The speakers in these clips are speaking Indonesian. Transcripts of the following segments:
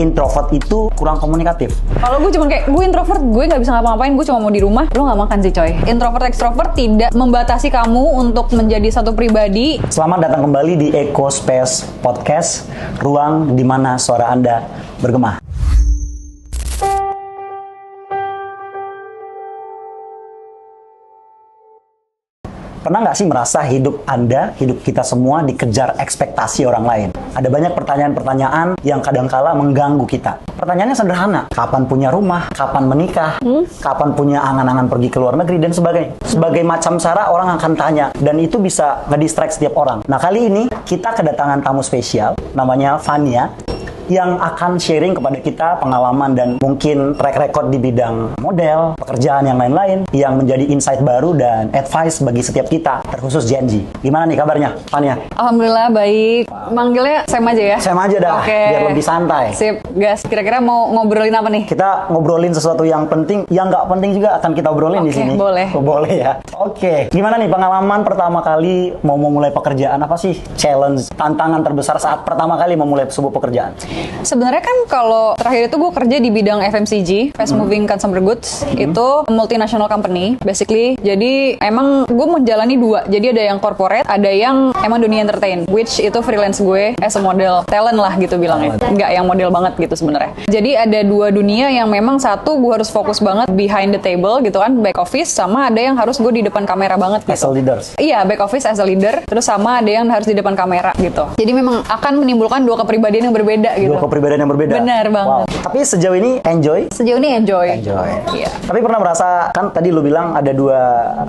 introvert itu kurang komunikatif. Kalau gue cuma kayak, gue introvert, gue nggak bisa ngapa-ngapain, gue cuma mau di rumah, lo nggak makan sih coy. Introvert extrovert tidak membatasi kamu untuk menjadi satu pribadi. Selamat datang kembali di Eco Space Podcast, ruang di mana suara Anda bergema. Pernah nggak sih merasa hidup Anda, hidup kita semua dikejar ekspektasi orang lain? Ada banyak pertanyaan-pertanyaan yang kadangkala mengganggu kita. Pertanyaannya sederhana, kapan punya rumah, kapan menikah, kapan punya angan-angan pergi ke luar negeri, dan sebagainya. Sebagai macam cara orang akan tanya, dan itu bisa ngedistract setiap orang. Nah, kali ini kita kedatangan tamu spesial, namanya Fania, yang akan sharing kepada kita pengalaman dan mungkin track record di bidang model, pekerjaan yang lain-lain, yang menjadi insight baru dan advice bagi setiap kita, terkhusus Gen Z. Gimana nih kabarnya, Fania? Alhamdulillah baik. Manggilnya Sam aja ya? Sam aja dah, biar lebih santai. Sip, gas. Kira-kira mau ngobrolin apa nih? Kita ngobrolin sesuatu yang penting, yang nggak penting juga akan kita obrolin di sini. Boleh. Oh, boleh ya. Oke. Gimana nih pengalaman pertama kali mau memulai pekerjaan? Apa sih challenge, tantangan terbesar saat pertama kali memulai sebuah pekerjaan? Sebenarnya kan kalau terakhir itu gue kerja di bidang FMCG, Fast Moving Consumer Goods, itu multinational company, basically. Jadi emang gue menjalani dua. Jadi ada yang corporate, ada yang emang dunia entertain, which itu freelance gue as a model, talent lah gitu bilangnya. Nggak yang model banget gitu sebenarnya. Jadi ada dua dunia yang memang satu gue harus fokus banget behind the table gitu kan, back office, sama ada yang harus gue di depan kamera banget gitu. As a leaders? Iya, back office as a leader, terus sama ada yang harus di depan kamera gitu. Jadi memang akan menimbulkan dua kepribadian yang berbeda gitu. Dua kepribadian yang berbeda? Benar banget. Wow. Tapi sejauh ini enjoy? Sejauh ini enjoy. Iya. Tapi pernah merasa, kan tadi lu bilang ada dua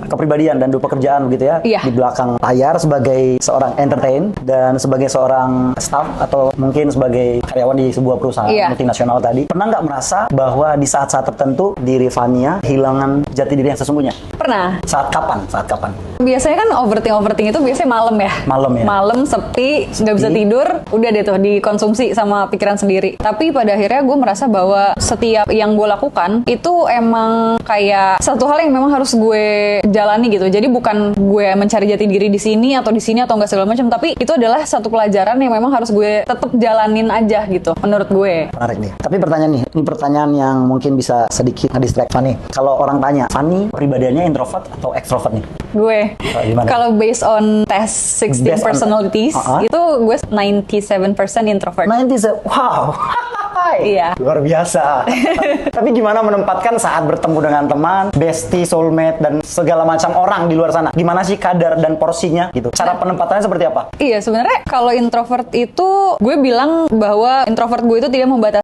kepribadian dan dua pekerjaan gitu ya? Iya. Di belakang layar sebagai seorang entertain dan sebagai seorang staff atau mungkin sebagai karyawan di sebuah perusahaan multinasional tadi. Pernah nggak merasa bahwa di saat-saat tertentu diri Fania kehilangan jati diri yang sesungguhnya? Pernah. Saat kapan? Saat kapan? Biasanya kan overthink itu biasanya malam ya. Malam ya? Malam, sepi, nggak bisa tidur, udah deh tuh dikonsumsi sama pikiran sendiri. Tapi pada akhirnya gue merasa bahwa setiap yang gue lakukan itu emang kayak satu hal yang memang harus gue jalani gitu. Jadi bukan gue mencari jati diri di sini atau enggak segala macam, tapi itu adalah satu pelajaran yang memang harus gue tetap jalanin aja gitu menurut gue. Menarik nih. Tapi pertanyaan nih, ini pertanyaan yang mungkin bisa sedikit nge-distract Fanny. Kalau orang tanya, Fanny pribadiannya introvert atau extrovert nih? Gue, kalau based on test 16 personalities, itu gue 97% introvert. 97%? Wow! Iya. Luar biasa. Tapi gimana menempatkan saat bertemu dengan teman, bestie, soulmate, dan segala macam orang di luar sana? Gimana sih kadar dan porsinya gitu? Cara penempatannya seperti apa? Iya, sebenarnya kalau introvert itu, gue bilang bahwa introvert gue itu tidak membatasi